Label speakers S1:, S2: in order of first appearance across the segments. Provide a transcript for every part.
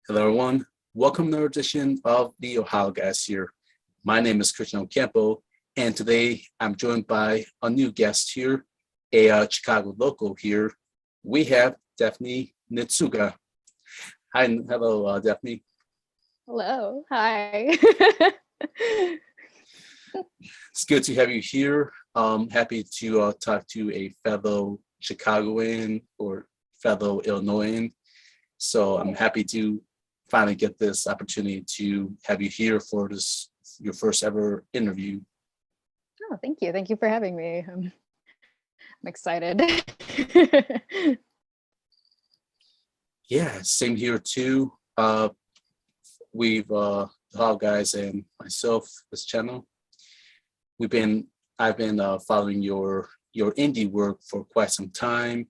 S1: Hello, everyone. Welcome to another edition of the Ohio Guys here. My name is Christian Ocampo, and today I'm joined by a new guest here, a Chicago local here. We have Daphne Nitsuga. Hi, hello, Daphne.
S2: Hello. Hi.
S1: It's good to have you here. Happy to talk to a fellow Chicagoan or fellow Illinoisan. So I'm happy to finally get this opportunity to have you here for this your first ever interview.
S2: Oh, thank you. Thank you for having me. I'm excited.
S1: Yeah, same here too. We've How guys and myself, this channel, we've been I've been following your indie work for quite some time.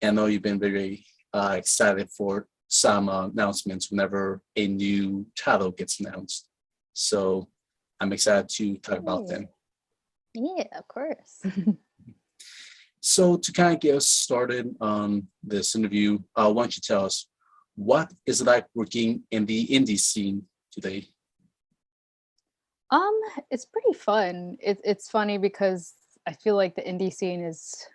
S1: I know you've been very excited for some announcements whenever a new title gets announced. So I'm excited to talk about them.
S2: Yeah, of course.
S1: So to kind of get us started on this interview, why don't you tell us what is it like working in the indie scene today?
S2: It's pretty fun. It's funny because I feel like the indie scene is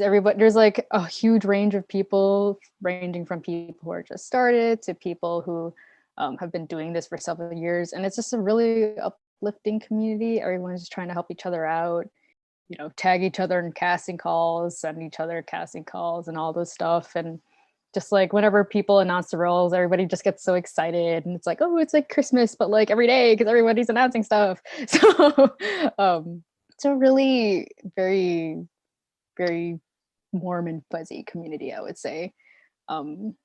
S2: everybody. There's like a huge range of people, ranging from people who are just started to people who have been doing this for several years, and it's just a really uplifting community. Everyone's just trying to help each other out, tag each other in casting calls, send each other casting calls, and all this stuff. And just like whenever people announce the roles, everybody just gets so excited, and it's like, oh, it's like Christmas, but like every day because everybody's announcing stuff. So it's a really very, very warm and fuzzy community, I would say. Um,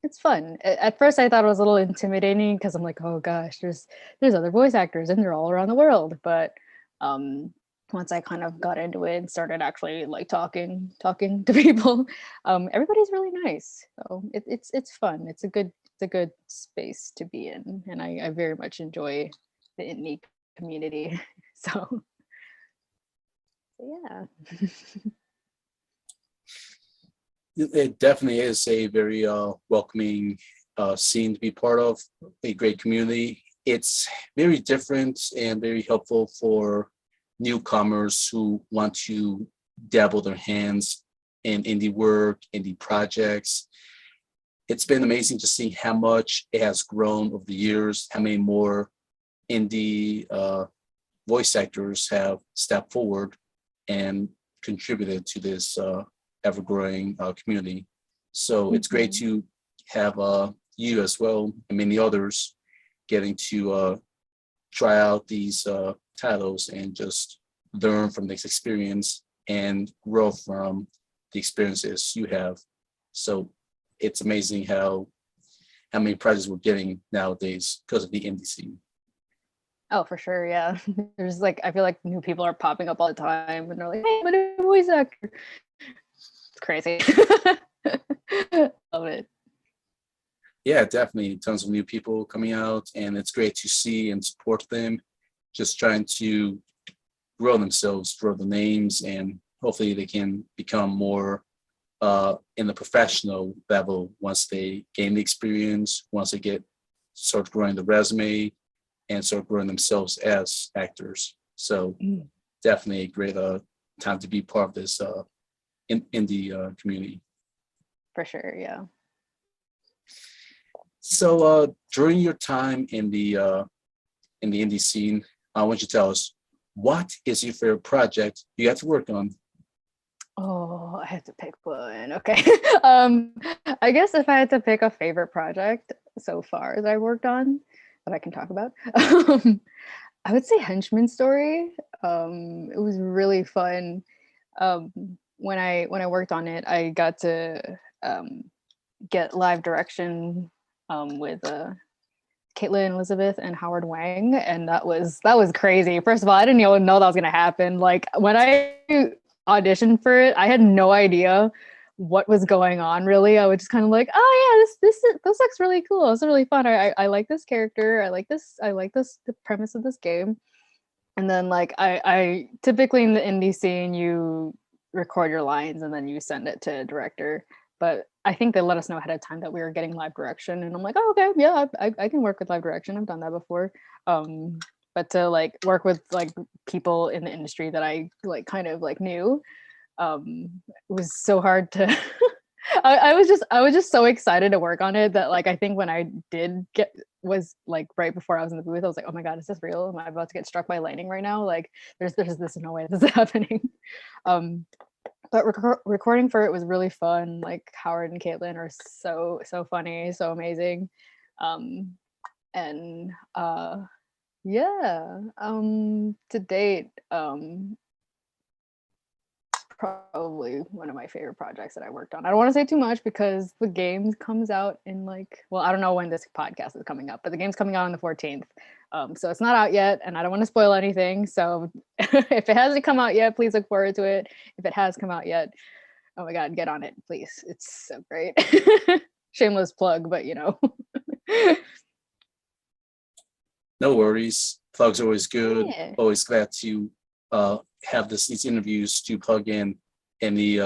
S2: it's fun. At first, I thought it was a little intimidating because I'm like, oh gosh, there's other voice actors and they're all around the world. But once I kind of got into it and started actually like talking to people, everybody's really nice. So it's fun. It's a good space to be in, and I very much enjoy the indie community. So yeah.
S1: It definitely is a very welcoming scene to be part of, a great community. It's very different and very helpful for newcomers who want to dabble their hands in indie work, indie projects. It's been amazing to see how much it has grown over the years, how many more indie voice actors have stepped forward and contributed to this ever-growing community. So it's great to have you as well and many others getting to try out these titles and just learn from this experience and grow from the experiences you have. So it's amazing how many prizes we're getting nowadays because of the indie scene.
S2: Oh, for sure. Yeah. There's like, I feel like new people are popping up all the time and they're like, hey, I'm a new voice actor. It's crazy. Love it.
S1: Yeah, definitely. Tons of new people coming out, and it's great to see and support them, just trying to grow themselves, grow the names, and hopefully they can become more in the professional level once they gain the experience, once they start growing the resume and start growing themselves as actors. So definitely a great time to be part of this in the community.
S2: For sure, yeah.
S1: So during your time in the indie scene, I want you to tell us, what is your favorite project you got to work on?
S2: Oh, I have to pick one. Okay. I guess if I had to pick a favorite project so far that I worked on that I can talk about, I would say Henchman Story. It was really fun. When I worked on it, I got to get live direction with Caitlin Elizabeth and Howard Wang, and that was crazy. First of all, I didn't even know that was gonna happen. Like when I auditioned for it, I had no idea what was going on. Really, I was just kind of like, oh yeah, this looks really cool. It's really fun. I like this character. I like the premise of this game. And then like I typically in the indie scene, you record your lines and then you send it to a director. but I think they let us know ahead of time that we were getting live direction, and I'm like, oh, okay, yeah, I can work with live direction. I've done that before. But to like work with like people in the industry that I like kind of like knew, it was so hard to I was just so excited to work on it that like I think when I did get was like right before I was in the booth, I was like, oh my god, is this real? Am I about to get struck by lightning right now? Like there's this no way this is happening. um but recording for it was really fun. Like Howard and Caitlin are so funny, so amazing. And yeah, to date, probably one of my favorite projects that I worked on. I don't want to say too much because the game comes out in like, well, I don't know when this podcast is coming up, but the game's coming out on the 14th. So it's not out yet, and I don't want to spoil anything. So if it hasn't come out yet, please look forward to it. If it has come out yet, oh my god, get on it, please. It's so great. Shameless plug, but you know.
S1: No worries. Plugs are always good.
S2: Yeah.
S1: Always glad to have these interviews to plug in any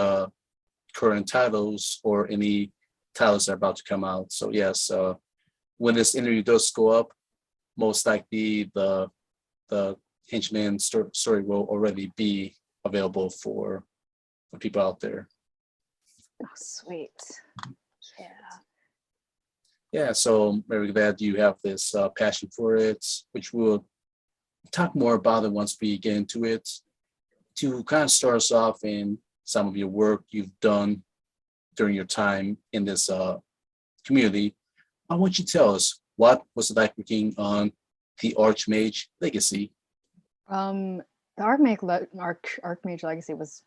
S1: current titles or any titles that are about to come out. So yes, when this interview does go up, most likely the Henchman story will already be available for people out there.
S2: Oh, sweet. Yeah.
S1: Yeah, so I'm very glad you have this passion for it, which we'll talk more about it once we get into it. To kind of start us off in some of your work you've done during your time in this community, I want you to tell us what was it like working on the Archmage Legacy?
S2: The Archmage Legacy was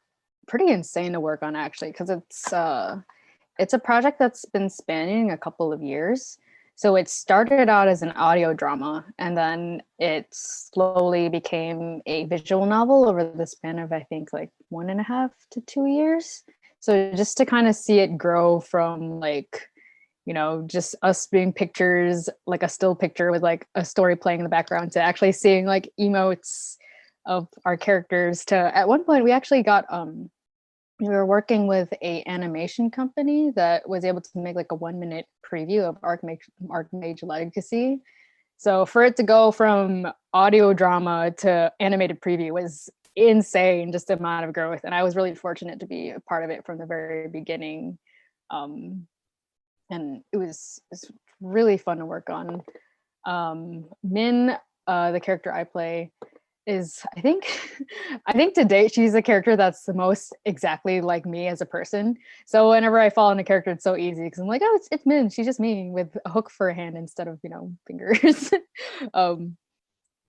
S2: pretty insane to work on actually, because it's a project that's been spanning a couple of years. So it started out as an audio drama, and then it slowly became a visual novel over the span of I think like 1.5 to 2 years. So just to kind of see it grow from like, you know, just us being pictures, like a still picture with like a story playing in the background, to actually seeing like emotes of our characters, to at one point we actually got we were working with a animation company that was able to make like a 1-minute preview of Archmage Legacy. So for it to go from audio drama to animated preview was insane, just the amount of growth. And I was really fortunate to be a part of it from the very beginning. And it was really fun to work on. Min, the character I play, is I think to date she's the character that's the most exactly like me as a person. So whenever I fall in a character, it's so easy because I'm like, oh, it's Min. She's just me with a hook for a hand instead of, you know, fingers.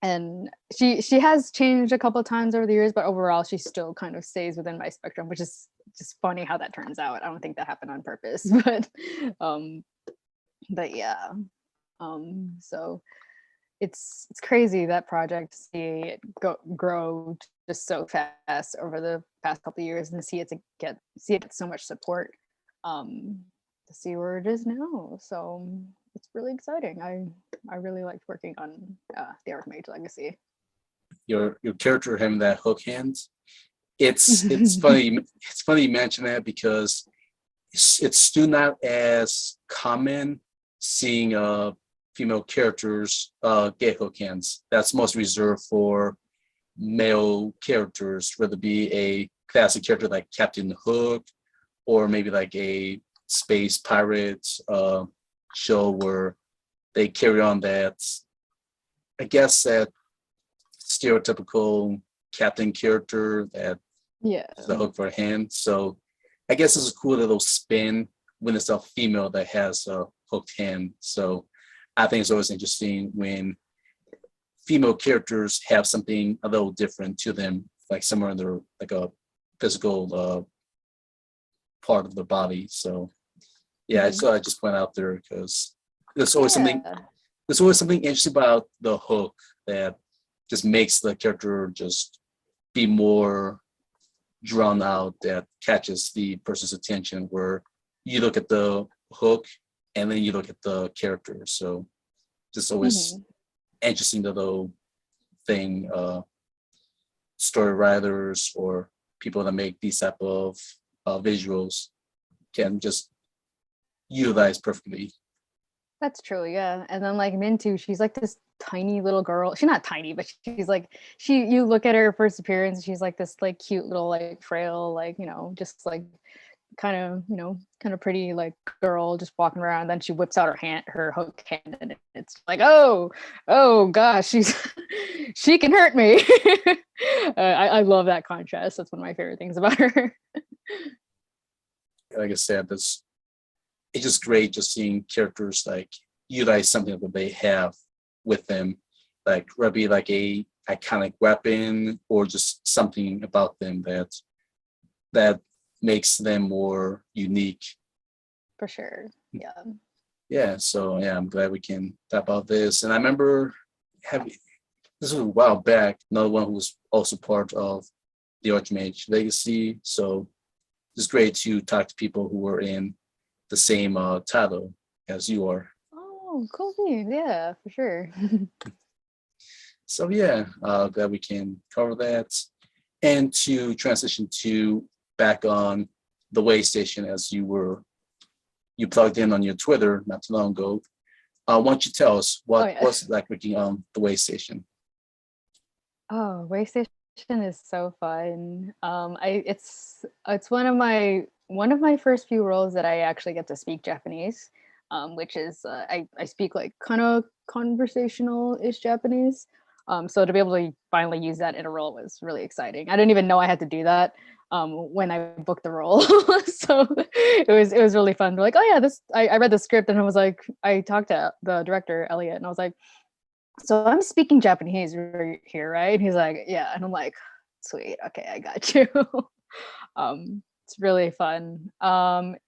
S2: And she has changed a couple of times over the years, but overall she still kind of stays within my spectrum, which is just funny how that turns out. I don't think that happened on purpose, but yeah. So it's crazy, that project, to see it grow just so fast over the past couple of years, and see it get so much support, to see where it is now. So it's really exciting. I really liked working on the Archmage Legacy.
S1: Your character having that hook hand, it's funny. It's funny you mention that because it's still not as common seeing female characters get hook hands. That's most reserved for male characters, whether it be a classic character like Captain Hook, or maybe like a space pirates show where they carry on that, I guess, that stereotypical captain character that is the hook for a hand. So I guess it's a cool little spin when it's a female that has a hooked hand. So I think it's always interesting when female characters have something a little different to them, like somewhere in their like a physical part of their body. So yeah, so I just went out there because there's always something interesting about the hook that just makes the character just be more drawn out, that catches the person's attention, where you look at the hook and then you look at the character. So just always interesting little thing. Story writers or people that make these type of visuals can just utilized perfectly.
S2: That's true, yeah. And then like Mintu, she's like this tiny little girl. She's not tiny, but she's like you look at her first appearance, she's like this like cute little like frail, like, just like kind of pretty like girl just walking around. Then she whips out her hook hand, and it's like, oh gosh, she can hurt me. I love that contrast. That's one of my favorite things about her.
S1: Like I said, it's just great just seeing characters like utilize something that they have with them, like whether it be like a iconic weapon or just something about them that makes them more unique.
S2: For sure. Yeah.
S1: Yeah, so yeah, I'm glad we can talk about this. And I remember having this was a while back, another one who was also part of the Archmage Legacy. So it's great to talk to people who were in the same title as you are.
S2: Oh, cool. Yeah, for sure.
S1: So yeah, glad we can cover that. And to transition to back on the way station, as you plugged in on your Twitter not too long ago. Why don't you tell us what's it like working on the way station?
S2: Oh, way station is so fun. It's one of my first few roles that I actually get to speak Japanese, which is I speak like kind of conversational-ish Japanese. So to be able to finally use that in a role was really exciting. I didn't even know I had to do that when I booked the role. So it was really fun. They're like, oh yeah, this I read the script and I was like, I talked to the director Elliot and I was like, so I'm speaking Japanese here, right? And he's like, yeah, and I'm like, sweet, okay, I got you. It's really fun.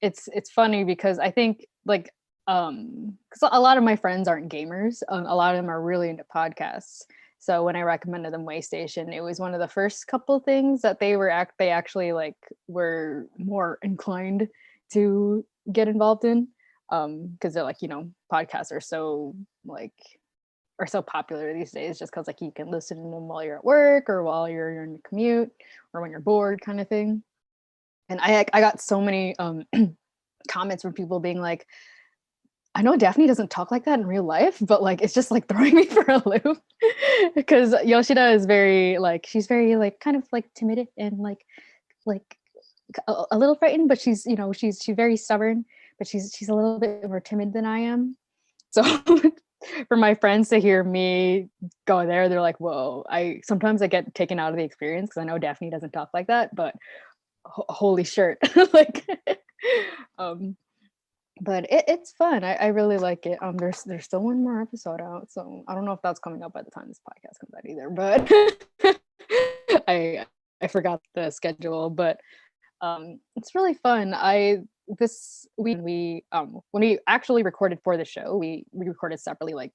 S2: It's funny because I think like because a lot of my friends aren't gamers. A lot of them are really into podcasts. So when I recommended them Waystation, it was one of the first couple things that they actually like were more inclined to get involved in. Because they're like, podcasts are so popular these days just because like you can listen to them while you're at work or while you're in your commute or when you're bored kind of thing. And I got so many comments from people being like, I know Daphne doesn't talk like that in real life, but like it's just like throwing me for a loop because Yoshida is she's very like kind of like timid and like a little frightened, but she's very stubborn, but she's a little bit more timid than I am. So for my friends to hear me go there, they're like, whoa, sometimes I get taken out of the experience because I know Daphne doesn't talk like that, but holy shirt. like but it's fun. I really like it. There's still one more episode out, so I don't know if that's coming out by the time this podcast comes out either, but I forgot the schedule, but it's really fun. When we actually recorded for the show, we recorded separately, like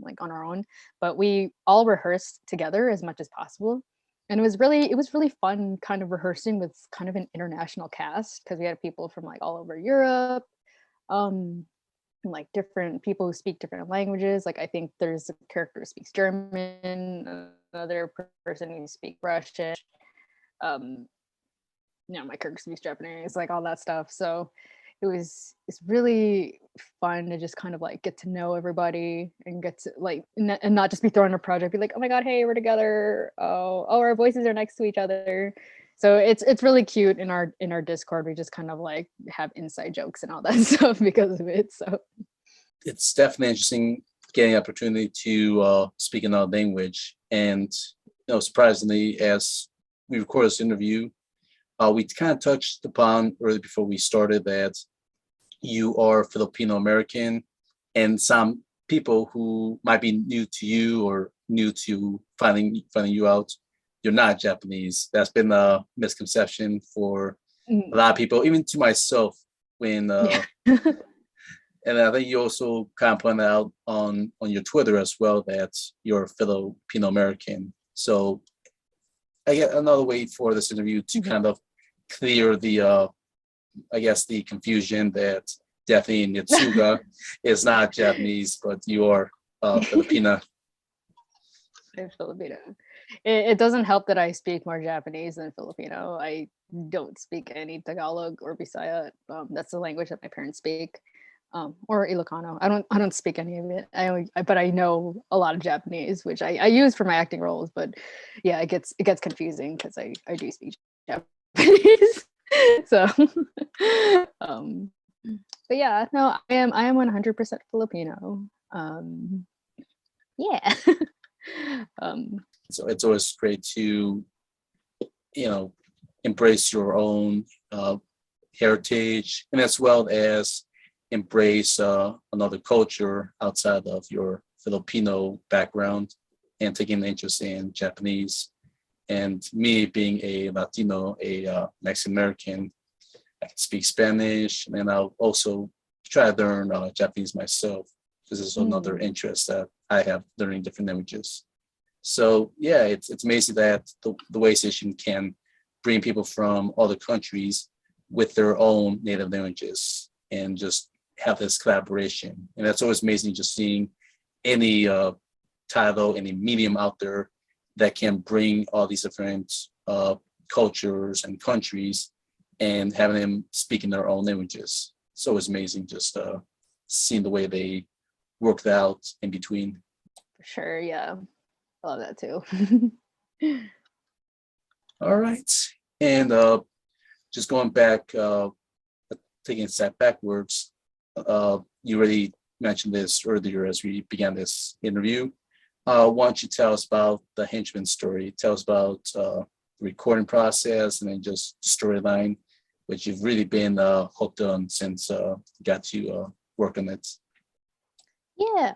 S2: like on our own, but we all rehearsed together as much as possible, and it was really fun, kind of rehearsing with kind of an international cast because we had people from like all over Europe, like different people who speak different languages. Like I think there's a character who speaks German, another person who speaks Russian. My character speaks Japanese, like all that stuff. So it's really fun to just kind of like get to know everybody and get to like and not just be thrown in a project, be like, oh my god, hey, we're together. Oh, our voices are next to each other. So it's really cute. In our Discord, we just kind of like have inside jokes and all that stuff because of it. So
S1: it's definitely interesting getting an opportunity to speak another language. And surprisingly, as we record this interview, we kind of touched upon earlier before we started that you are Filipino American, and some people who might be new to you or new to finding you out, you're not Japanese. That's been a misconception for a lot of people, even to myself. When and I think you also kind of pointed out on your Twitter as well that you're Filipino American. So I get another way for this interview to kind of clear the the confusion that Daphne Nitsuga is not Japanese, but you are Filipina.
S2: I'm Filipino. It doesn't help that I speak more Japanese than Filipino. I don't speak any Tagalog or Bisaya. That's the language that my parents speak, or Ilocano. I don't speak any of it. But I know a lot of Japanese, which I use for my acting roles. But yeah, it gets confusing because I do speak Japanese. So, um, but yeah, no, I am 100% Filipino. Yeah. um,
S1: So it's always great to, embrace your own heritage, and as well as embrace another culture outside of your Filipino background and taking an interest in Japanese. And me being a Latino, a Mexican American, I can speak Spanish, and I'll also try to learn Japanese myself. This is another
S2: mm,
S1: interest that I have, learning different languages. So yeah, it's amazing that the way station can bring people from other countries with their own native languages and just have this collaboration. And that's always amazing, just seeing any title, any medium out there that can bring all these different cultures and countries and having them speak in their own languages. So it's amazing just seeing the way they worked out in between.
S2: for sure. Yeah. I love that too.
S1: All right. And just going back, taking a step backwards, you already mentioned this earlier as we began this interview. Why don't you tell us about the Henchman Story? Tell us about the recording process and then just storyline, which you've really been hooked on since you got to work on it.
S2: Yeah.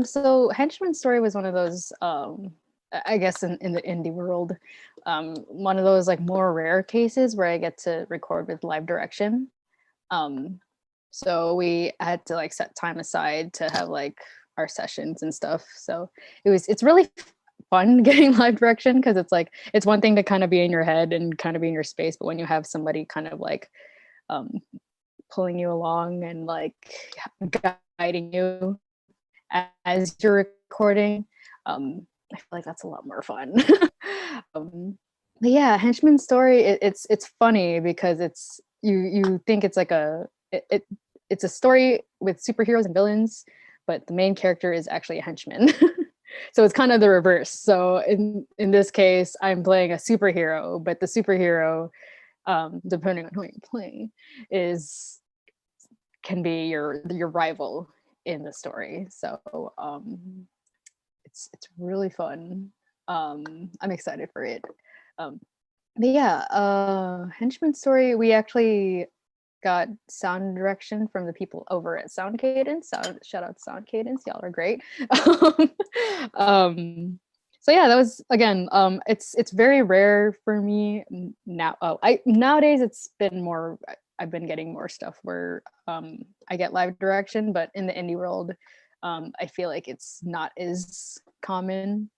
S2: So Henchman Story was one of those, I guess in the indie world, one of those like more rare cases where I get to record with live direction. Um, so we had to like set time aside to have like our sessions and stuff. So it's really fun getting live direction because it's like it's one thing to kind of be in your head and kind of be in your space, but when you have somebody kind of like um, pulling you along and like guiding you as you're recording, I feel like that's a lot more fun. But yeah, Henchman Story, it's funny because you think it's like it's a story with superheroes and villains, but the main character is actually a henchman. So it's kind of the reverse. So in this case, I'm playing a superhero, but the superhero, depending on who you're playing, is can be your rival in the story. So it's really fun. I'm excited for it. Um, but yeah, Henchman Story, we actually got sound direction from the people over at Sound Cadence. Shout out to Sound Cadence, y'all are great. So yeah, that was again. It's very rare for me now. Oh, I nowadays it's been more. I've been getting more stuff where I get live direction, but in the indie world, I feel like it's not as common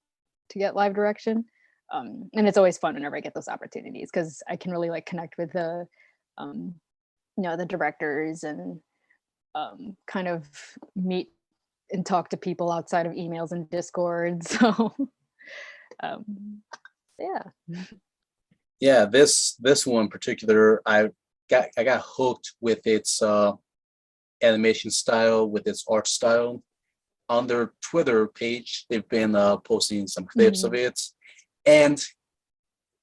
S2: to get live direction. And it's always fun whenever I get those opportunities because I can really like connect with the um, the directors and kind of meet and talk to people outside of emails and Discord. So um, yeah.
S1: Yeah, this one in particular, I got hooked with its animation style, with its art style. On their Twitter page, they've been posting some clips of
S2: Mhm.
S1: it, and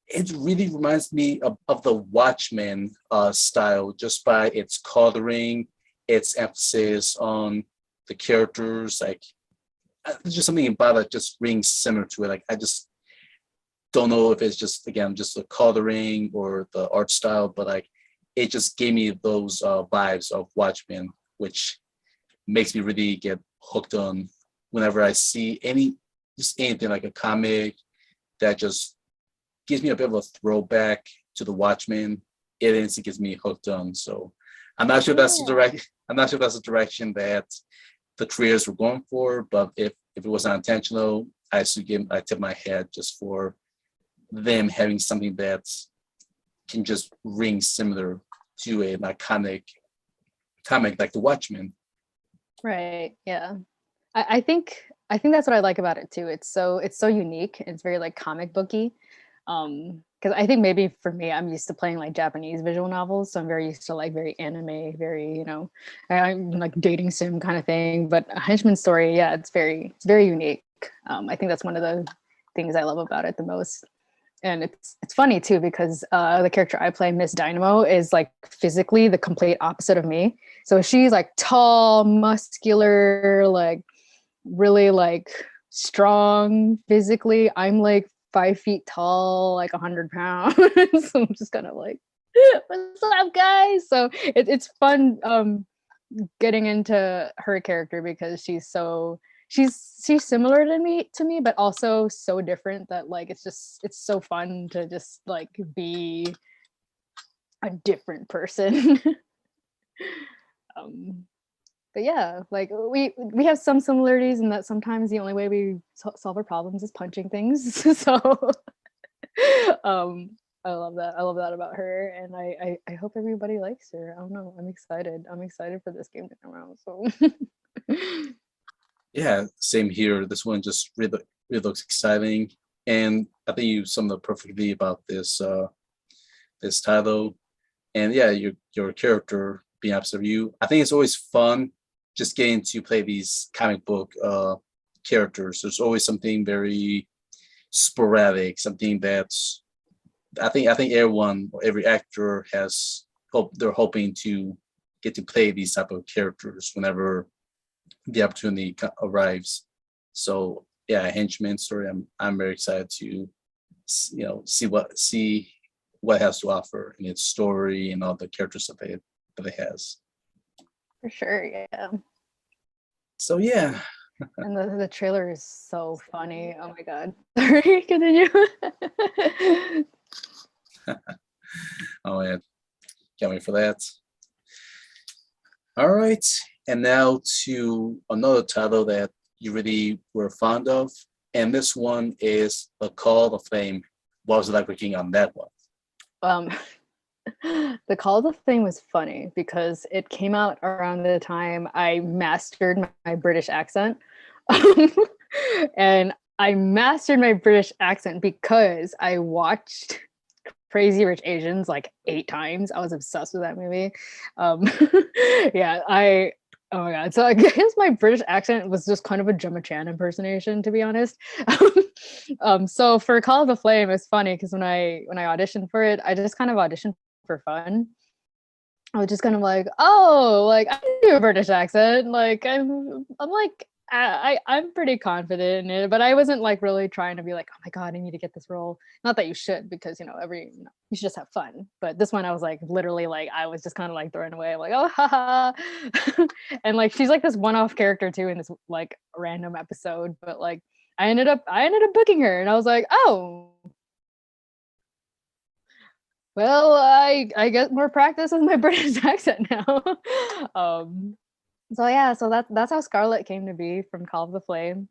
S1: it really reminds me of the Watchmen style, just by its coloring, its emphasis on the characters. Like, there's just something about it just rings similar to it. Like, I just don't know if it's just, again, just the coloring or the art style, but like it just gave me those vibes of Watchmen, which makes me really get hooked on whenever I see just anything like a comic that just gives me a bit of a throwback to the Watchmen. It instantly gets me hooked on. So
S2: Yeah.
S1: I'm not sure that's the direction that the creators were going for, but if it was not intentional, I tip my hat just for them having something that can just ring similar to an iconic comic like The Watchmen.
S2: Right. Yeah. I think I think that's what I like about it too. It's so unique. It's very like comic booky. Because I think maybe for me, I'm used to playing like Japanese visual novels, so I'm very used to like very anime, very I'm like dating sim kind of thing. But a Henchman Story, yeah, it's very unique. I think that's one of the things I love about it the most. And it's funny too because the character I play, Miss Dynamo, is like physically the complete opposite of me. So she's like tall, muscular, like really like strong physically. I'm like 5 feet tall, like 100 pounds. So I'm just kind of like, what's up, guys? So it's fun getting into her character because she's similar to me, but also so different that like it's so fun to just like be a different person. um but yeah, like we have some similarities in that sometimes the only way we solve our problems is punching things. So um I love that about her, and I hope everybody likes her. I don't know, I'm excited for this game to come out. So
S1: Yeah, same here. This one just really looks exciting, and I think you summed up perfectly about this title. And yeah, your character being opposite of you. I think it's always fun just getting to play these comic book characters. There's always something very sporadic, something that's I think every actor they're hoping to get to play these type of characters whenever the opportunity arrives. So yeah, Henchman Story. I'm very excited to see what it has to offer in its story and all the characters that it has.
S2: for sure, yeah.
S1: So yeah,
S2: And the trailer is so funny. Oh my god. Sorry, continue.
S1: oh yeah, can't wait for that. All right, and now to another title that you really were fond of, and this one is The Call of Fame. What was it like working on that one?
S2: um the Call of Fame was funny because it came out around the time I mastered my British accent. And I mastered my British accent because I watched Crazy Rich Asians like 8 times. I was obsessed with that movie. Um, yeah, oh my god. So I guess my British accent was just kind of a Gemma Chan impersonation, to be honest. So for Call of the Flame, it's funny because when I auditioned for it, I just kind of auditioned for fun. I was just kind of like, oh, like I can do a British accent. Like I'm like I'm pretty confident in it, but I wasn't like really trying to be like, oh my god, I need to get this role. Not that you should, because you should just have fun. But this one, I was like literally like I was just kind of like thrown away. I'm like, oh haha, and like she's like this one-off character too in this like random episode. But like I ended up booking her, and I was like, oh, well, I get more practice with my British accent now. um, so yeah, so that's how Scarlett came to be from Call of the Flame.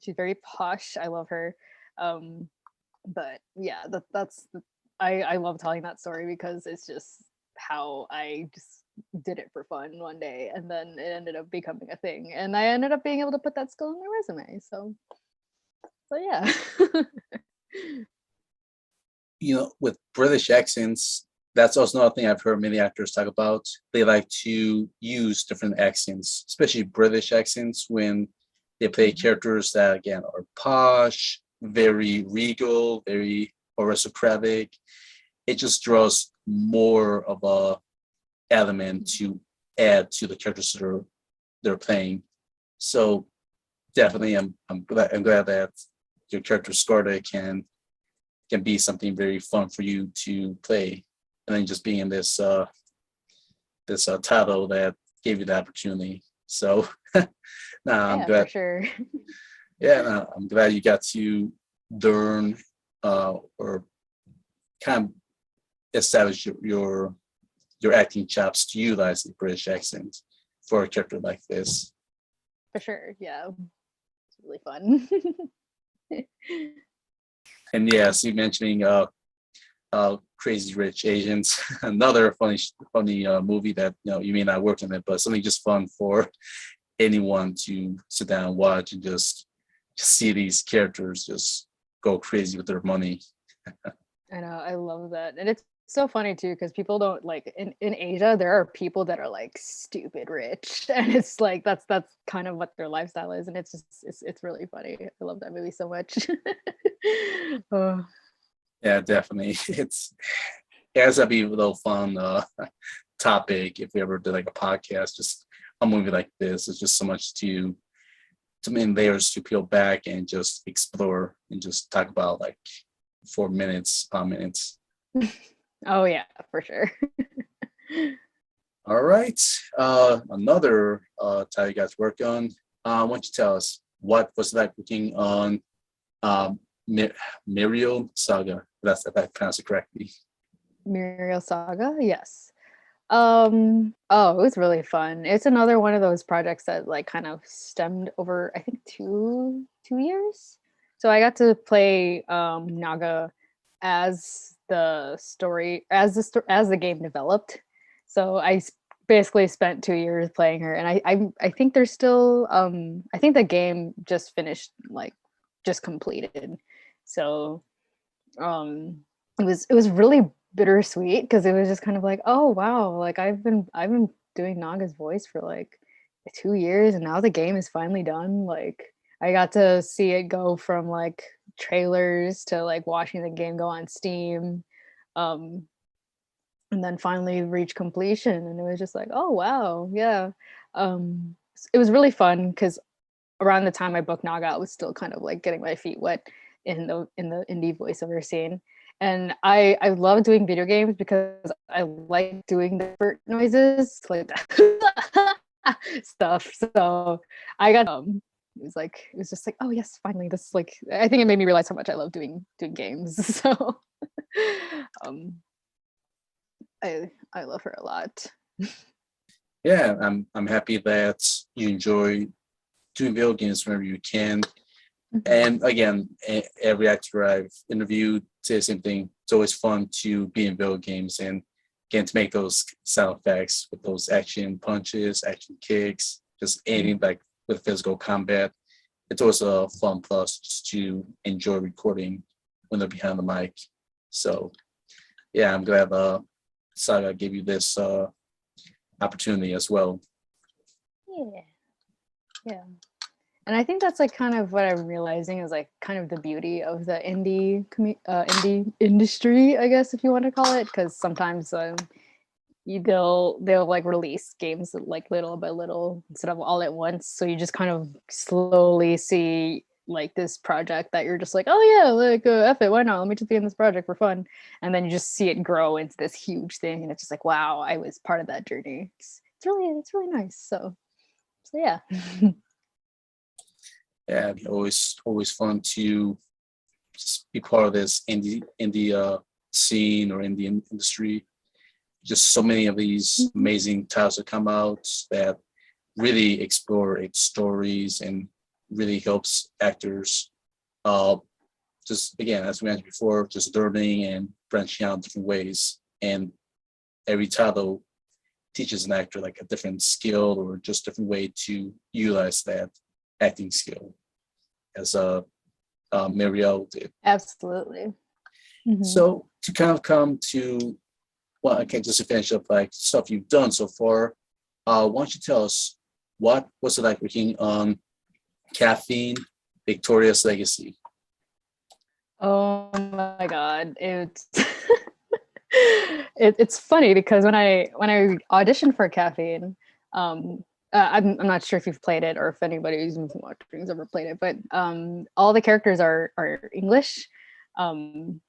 S2: She's very posh. I love her. Um, but yeah, I love telling that story because it's just how I just did it for fun one day, and then it ended up becoming a thing, and I ended up being able to put that skill in my resume. So yeah.
S1: With British accents, that's also another thing I've heard many actors talk about. They like to use different accents, especially British accents, when they play characters that again are posh, very regal, very aristocratic. It just draws more of a element to add to the characters that they're playing. So definitely, I'm glad that your character Scarlett can be something very fun for you to play, and then just being this title that gave you the opportunity. So, I'm
S2: Yeah, for
S1: glad.
S2: sure.
S1: Yeah, I'm glad you got to learn or kind of establish your acting chops to utilize the British accent for a character like this.
S2: For sure. Yeah. It's really fun.
S1: And yes, you mentioning Crazy Rich Asians, another funny movie that you may not work in it, but something just fun for anyone to sit down and watch and just see these characters just go crazy with their money.
S2: I know, I love that. And it's so funny too, because people don't like in Asia, there are people that are like stupid rich. And it's like that's kind of what their lifestyle is. And it's just it's really funny. I love that movie so much. Oh,
S1: Yeah, definitely. It has to be a little fun topic if we ever did like a podcast. Just a movie like this, it's just so much to many layers to peel back and just explore and just talk about like 4 minutes, 5 minutes.
S2: oh yeah, for sure.
S1: All right. Another title you guys work on. Why don't you tell us what was like working on Muriel Saga? That's if I pronounce it correctly.
S2: Muriel Saga, yes. Oh, it was really fun. It's another one of those projects that like kind of stemmed over, I think, two years. So I got to play Naga as the story as the game developed. So basically spent 2 years playing her, and I think there's still I think the game just finished, like just completed. So it was really bittersweet because it was just kind of like, oh wow, like I've been doing Naga's voice for like 2 years, and now the game is finally done. Like I got to see it go from like trailers to like watching the game go on Steam, um and then finally reach completion, and it was just like, oh wow, yeah. It was really fun because around the time I booked Naga, I was still kind of like getting my feet wet in the indie voiceover scene. And I love doing video games because I like doing the fart noises, like that stuff. So I got it was just like, oh yes, finally, this, like, I think it made me realize how much I love doing games. So um I love her a lot.
S1: Yeah, I'm happy that you enjoy doing video games whenever you can.
S2: Mhm.
S1: And again, every actor I've interviewed say the same thing. It's always fun to be in video games and again to make those sound effects with those action punches, action kicks, just anything like with physical combat. It's always a fun plus just to enjoy recording when they're behind the mic. So yeah, I'm glad Saga gave you this opportunity as well.
S2: Yeah. Yeah. And I think that's like kind of what I'm realizing is like kind of the beauty of the indie industry, I guess, if you want to call it, because sometimes they'll like release games like little by little instead of all at once. So you just kind of slowly see like this project that you're just like, oh yeah, like F it, why not? Let me just be in this project for fun, and then you just see it grow into this huge thing, and it's just like, wow, I was part of that journey. It's really nice. So yeah.
S1: Yeah, always fun to just be part of this indie scene or indie industry. Just so many of these
S2: Mhm.
S1: amazing titles that come out that really explore its stories and really helps actors just again, as we mentioned before, just learning and branching out different ways. And every title teaches an actor like a different skill or just different way to utilize that acting skill, as Muriel did.
S2: Absolutely. Mhm.
S1: So to kind of come to, well, I can't just finish up like stuff you've done so far. Why don't you tell us what was it like working on Caffeine, Victoria's Legacy?
S2: Oh my god, it's it's funny because when I auditioned for Caffeine, I'm not sure if you've played it or if anybody who's been watching has ever played it, but all the characters are English, um,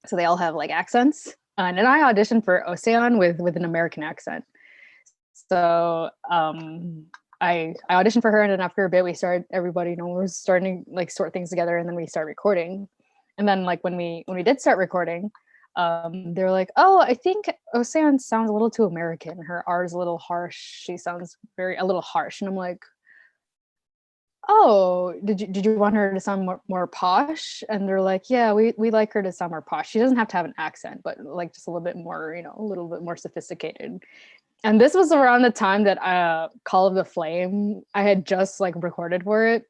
S2: so they all have like accents. And then I auditioned for Ocean with an American accent. So I auditioned for her, and then after a bit, we started, everybody, we're starting to like sort things together, and then we start recording. And then like when we did start recording, they were like, "Oh, I think Ocean sounds a little too American. Her R is a little harsh. She sounds a little harsh." And I'm like, oh, did you want her to sound more posh? And they're like, yeah, we like her to sound more posh. She doesn't have to have an accent, but like just a little bit more, a little bit more sophisticated. And this was around the time that Call of the Flame, I had just like recorded for it.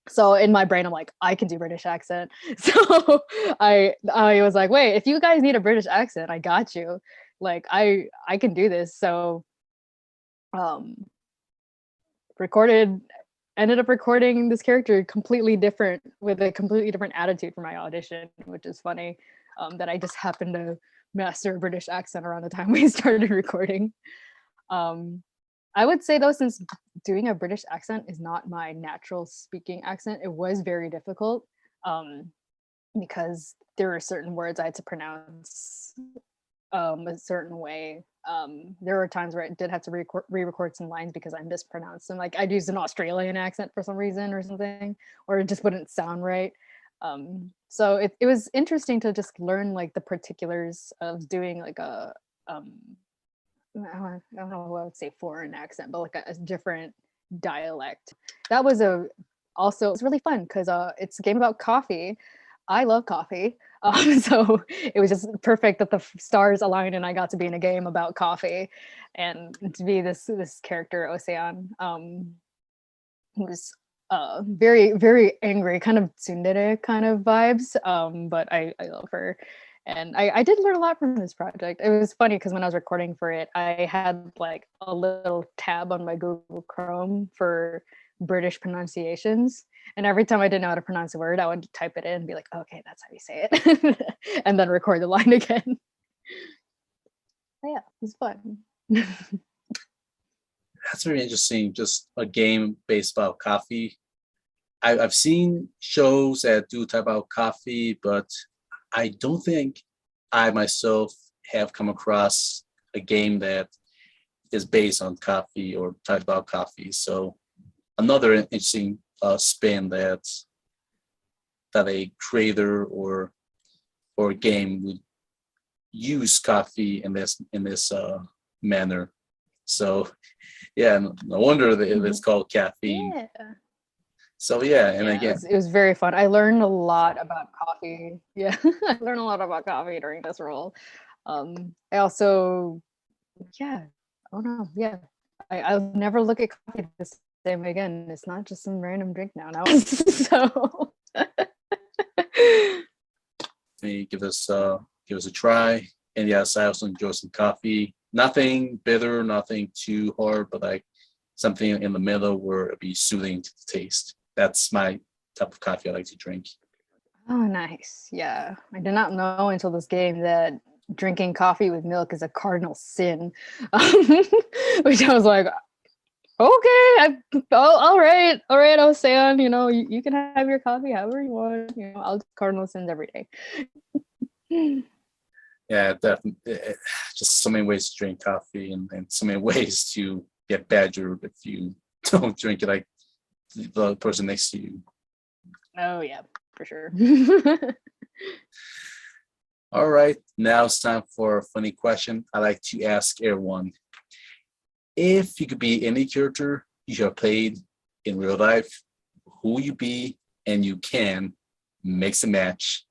S2: So in my brain, I'm like, I can do British accent. So I was like, wait, if you guys need a British accent, I got you. Like I can do this. So um recorded ended up recording this character completely different with a completely different attitude for my audition, which is funny. That I just happened to master a British accent around the time we started recording. Um, I would say though, since doing a British accent is not my natural speaking accent, it was very difficult because there were certain words I had to pronounce a certain way. There were times where I did have to re-record some lines because I mispronounced them. Like I'd used an Australian accent for some reason or something, or it just wouldn't sound right. So it was interesting to just learn like the particulars of doing like a I don't know what I would say foreign accent, but like a different dialect. That was also it's really fun because it's a game about coffee. I love coffee, so it was just perfect that the stars aligned and I got to be in a game about coffee, and to be this character Ocean, who's very very angry, kind of tsundere kind of vibes. But I love her, and I did learn a lot from this project. It was funny because when I was recording for it, I had like a little tab on my Google Chrome for British pronunciations. And every time I didn't know how to pronounce a word, I would type it in and be like, okay, that's how you say it. And then record the line again. But yeah, it was fun.
S1: That's very interesting. Just a game based about coffee. I've seen shows that do type about coffee, but I don't think I myself have come across a game that is based on coffee or type about coffee. So another interesting spin that a creator or game would use coffee in this manner. So yeah, no wonder that it's called caffeine.
S2: Yeah.
S1: So yeah, and
S2: Yeah,
S1: again,
S2: it was very fun. I learned a lot about coffee. Yeah, I learned a lot about coffee during this role. I also, yeah, oh no, yeah, I'll never look at coffee the same way again. It's not just some random drink now. So
S1: give us a try. And yes, I also enjoy some coffee. Nothing bitter, nothing too hard, but like something in the middle where it'd be soothing to the taste. That's my type of coffee I like to drink.
S2: oh, nice. Yeah, I did not know until this game that drinking coffee with milk is a cardinal sin, which I was like, okay, all right, Ocean, you can have your coffee however you want. I'll do cardinal sins every day.
S1: Yeah, definitely. Just so many ways to drink coffee and so many ways to get badgered if you don't drink it like the person next to you.
S2: Oh yeah, for sure.
S1: All right, now it's time for a funny question I like to ask everyone. If you could be any character you have played in real life, who will you be? And you can mix and match.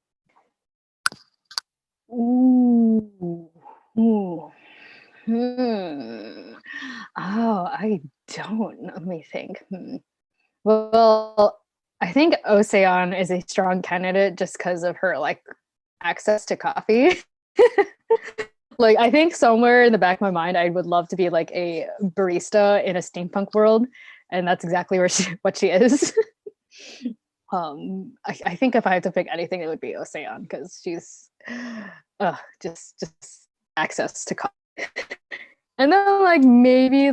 S2: Ooh. Ooh. Hmm. Oh, I don't. Let me think. Well, I think Ocean is a strong candidate just because of her like access to coffee. Like I think somewhere in the back of my mind, I would love to be like a barista in a steampunk world, and that's exactly what she is. I think if I had to pick anything, it would be Ocean because she's just access to coffee. And then like maybe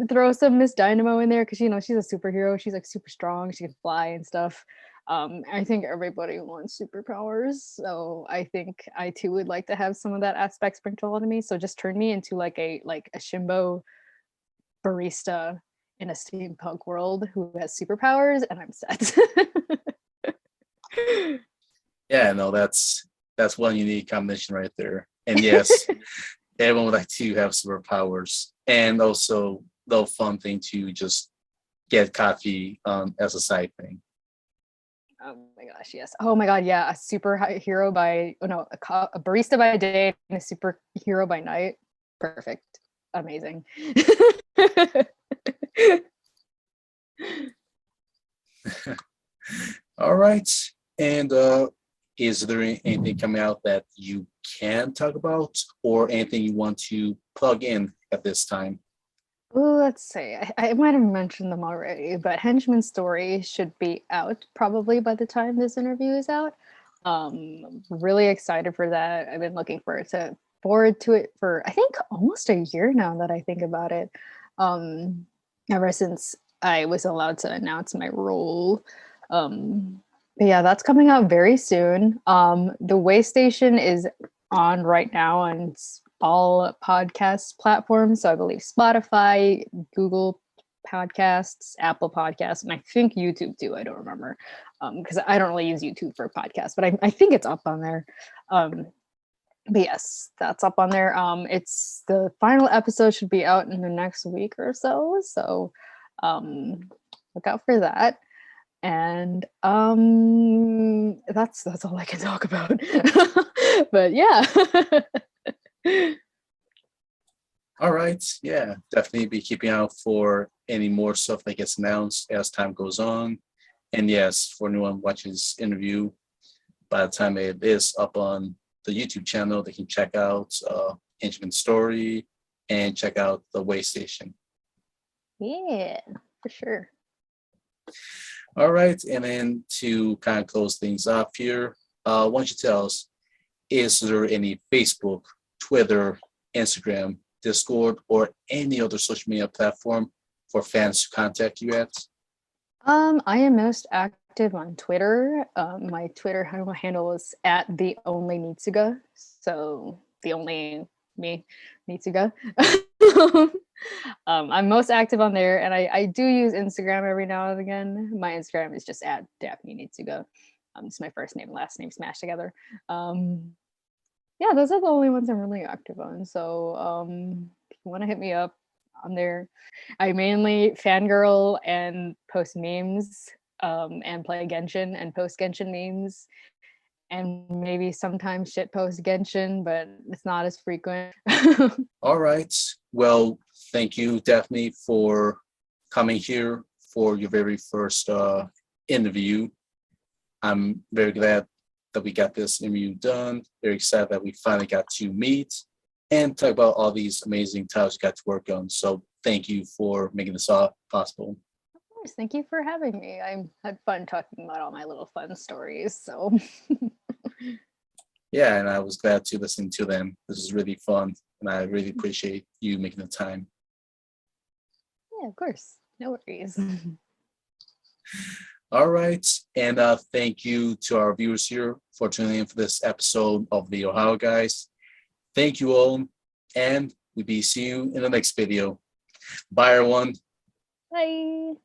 S2: throw some Miss Dynamo in there because she's a superhero. She's like super strong. She can fly and stuff. I think everybody wants superpowers, so I think I too would like to have some of that aspect sprinkled onto me. So just turn me into like a Shimbo barista in a steampunk world who has superpowers, and I'm set.
S1: Yeah, no, that's one unique combination right there. And yes, everyone would like to have superpowers. And also the fun thing to just get coffee as a side thing.
S2: Oh my gosh, yes. Oh my god, yeah. A superhero by a barista by day and a superhero by night. Perfect. Amazing.
S1: All right. And is there anything coming out that you can talk about or anything you want to plug in at this time?
S2: Oh, let's see. I might have mentioned them already, but Henchman Story should be out probably by the time this interview is out. Really excited for that. I've been looking forward to it for I think almost a year now that I think about it. Um, Ever since I was allowed to announce my role. But yeah, that's coming out very soon. The Way Station is on right now on all podcast platforms. So I believe Spotify, Google Podcasts, Apple Podcasts, and I think YouTube too. I don't remember because I don't really use YouTube for podcasts, but I think it's up on there. But yes, that's up on there. It's the final episode should be out in the next week or so. So look out for that. And that's all I can talk about. But yeah.
S1: All right. Yeah, definitely be keeping out for any more stuff that gets announced as time goes on. And yes, for anyone watching this interview, by the time it is up on the YouTube channel, they can check out Henchman Story and check out the Way Station.
S2: Yeah, for sure.
S1: All right. And then to kind of close things off here, why don't you tell us, is there any Facebook, Twitter, Instagram, Discord, or any other social media platform for fans to contact you at?
S2: I am most active on Twitter. My Twitter handle is at the only Nitsuga. So the only me, Nitsuga. I'm most active on there, and I do use Instagram every now and again. My Instagram is just at Daphne Nitsuga. It's my first name, last name smashed together. Yeah, those are the only ones I'm really active on. So if you want to hit me up on there, I mainly fangirl and post memes and play Genshin and post Genshin memes and maybe sometimes shit post Genshin, but it's not as frequent.
S1: All right. Well, thank you, Daphne, for coming here for your very first interview. I'm very glad that we got this interview done. Very excited that we finally got to meet and talk about all these amazing titles you got to work on. So thank you for making this all possible.
S2: Of course, thank you for having me. I had fun talking about all my little fun stories. So
S1: yeah, and I was glad to listen to them. This is really fun, and I really appreciate you making the time.
S2: Yeah, of course. No worries.
S1: All right, and thank you to our viewers here for tuning in for this episode of the Ohio Guys. Thank you all, and we'll be seeing you in the next video. Bye, everyone.
S2: Bye.